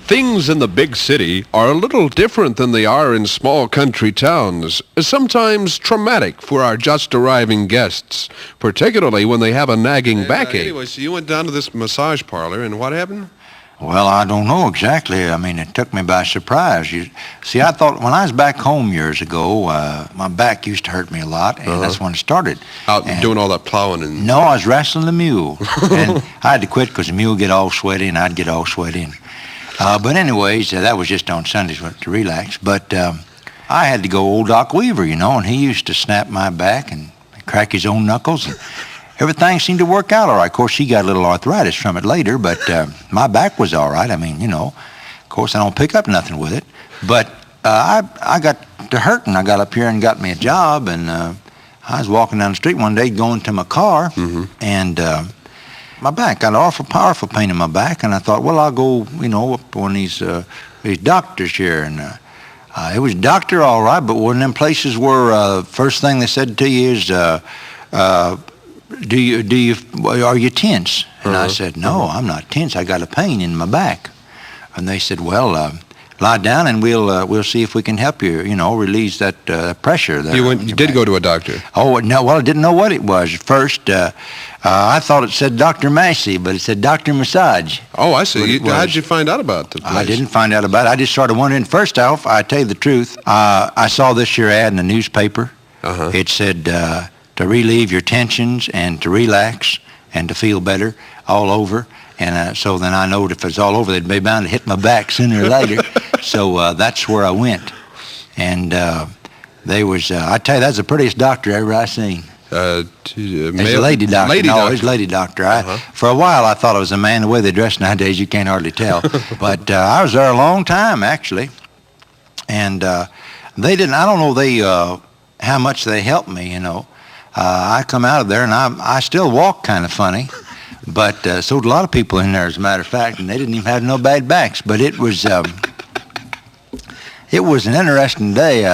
Things in the big city are a little different than they are in small country towns, sometimes traumatic for our just arriving guests, particularly when they have a nagging backache. Anyway, so you went down to this massage parlor, and what happened? Well, I don't know exactly. I mean, it took me by surprise. See, I thought when I was back home years ago, my back used to hurt me a lot, and that's when it started. Out doing all that plowing and... No, I was wrestling the mule, and I had to quit because the mule would get all sweaty, and I'd get all sweaty. But anyways, that was just on Sundays to relax. But I had to go old Doc Weaver, and he used to snap my back and crack his own knuckles. And everything seemed to work out all right. Of course, she got a little arthritis from it later, but my back was all right. I mean, of course, I don't pick up nothing with it. But I got to hurting. I got up here and got me a job, and I was walking down the street one day going to my car, and... my back got an powerful pain in my back, and I thought, well, I'll go, up to one of these doctors here, and it was doctor all right, but one of them places where first thing they said to you is, are you tense? And I said, no, I'm not tense. I got a pain in my back, and they said, well, lie down and we'll see if we can help you, release that pressure. You did go to a doctor? Oh, no, well, I didn't know what it was. At first, I thought it said Dr. Massey, but it said Dr. Massage. Oh, I see. How'd you find out about the place? I didn't find out about it. I just started wondering. First off, I tell you the truth, I saw this here ad in the newspaper. It said to relieve your tensions and to relax and to feel better all over. And so then I knowed if it's all over, they'd be bound to hit my back sooner or later. So that's where I went. And they was, I tell you, that's the prettiest doctor ever I seen. It's a lady doctor. It's a lady doctor. For a while, I thought it was a man. The way they dress nowadays, you can't hardly tell. But I was there a long time, actually. And they didn't, I don't know how much they helped me, I come out of there, and I still walk kind of funny. But so did a lot of people in there, as a matter of fact, and they didn't even have no bad backs. But it was an interesting day.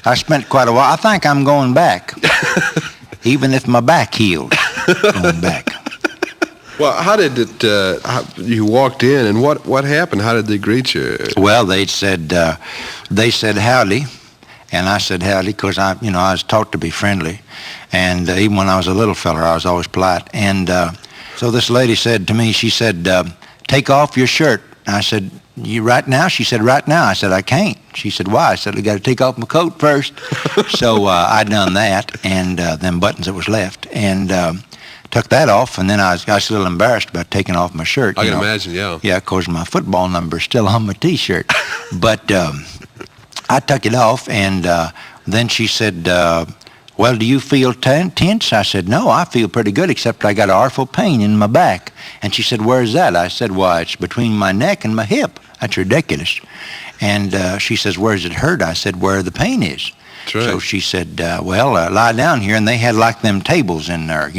I spent quite a while. I think I'm going back, even if my back healed. Going back. Well, how did it? You walked in, and what happened? How did they greet you? Well, they said howdy, and I said howdy because I was taught to be friendly, and even when I was a little feller, I was always polite. And so this lady said to me, she said, take off your shirt. I said, you right now? She said, right now. I said, I can't. She said, why? I said, I got to take off my coat first. So I done that, and them buttons that was left, and took that off, and then I was a little embarrassed about taking off my shirt. I can imagine, yeah. Yeah, of course, my football number's still on my T-shirt. But I took it off, and then she said, well, do you feel tense? I said, no, I feel pretty good, except I got an awful pain in my back. And she said, where's that? I said, why, it's between my neck and my hip. That's ridiculous. And she says, where does it hurt? I said, where the pain is. That's right. So she said, well, lie down here. And they had like them tables in there,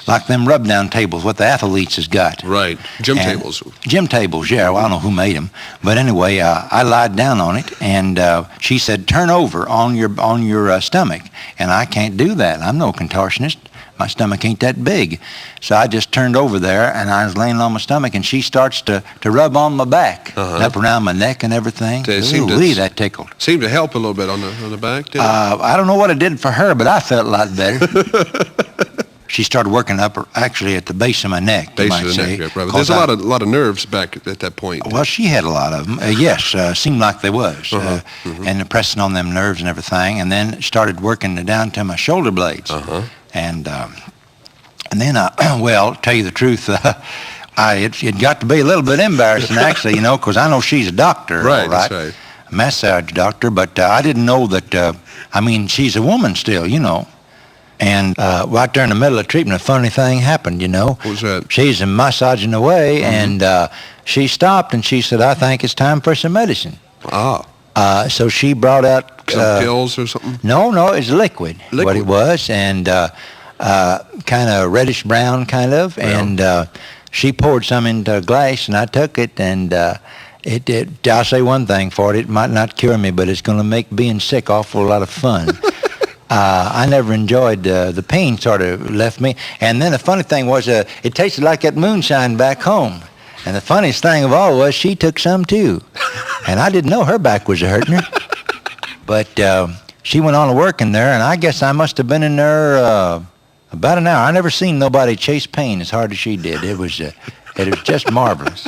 like them rub-down tables, what the athletes has got. Right, gym tables. Gym tables, yeah. Well, I don't know who made them. But anyway, I lied down on it, and she said, turn over on your stomach. And I can't do that. I'm no contortionist. My stomach ain't that big. So I just turned over there, and I was laying on my stomach, and she starts to rub on my back, up around my neck and everything. Ooh-wee, that tickled. Seemed to help a little bit on the back, didn't it? I don't know what it did for her, but I felt a lot better. She started working up actually at the base of my neck. Base of the neck, right. But there's a lot of nerves back at that point. Well, she had a lot of them. Yes, seemed like there was. And pressing on them nerves and everything. And then started working down to my shoulder blades. And then, well, tell you the truth, it got to be a little bit embarrassing, actually, because I know she's a doctor, right, all right? That's right. A massage doctor, but I didn't know that, she's a woman still, And right there in the middle of treatment, a funny thing happened, What was that? She's massaging away, and she stopped, and she said, I think it's time for some medicine. So she brought out... some pills or something? No, it's liquid, what it was, and kind of reddish-brown, kind of, and she poured some into a glass, and I took it, and I'll say one thing for it, it might not cure me, but it's going to make being sick awful lot of fun. I never enjoyed the pain sort of left me. And then the funny thing was it tasted like that moonshine back home. And the funniest thing of all was she took some too. And I didn't know her back was hurting her. But she went on to work in there, and I guess I must have been in there about an hour. I never seen nobody chase pain as hard as she did. It was just marvelous.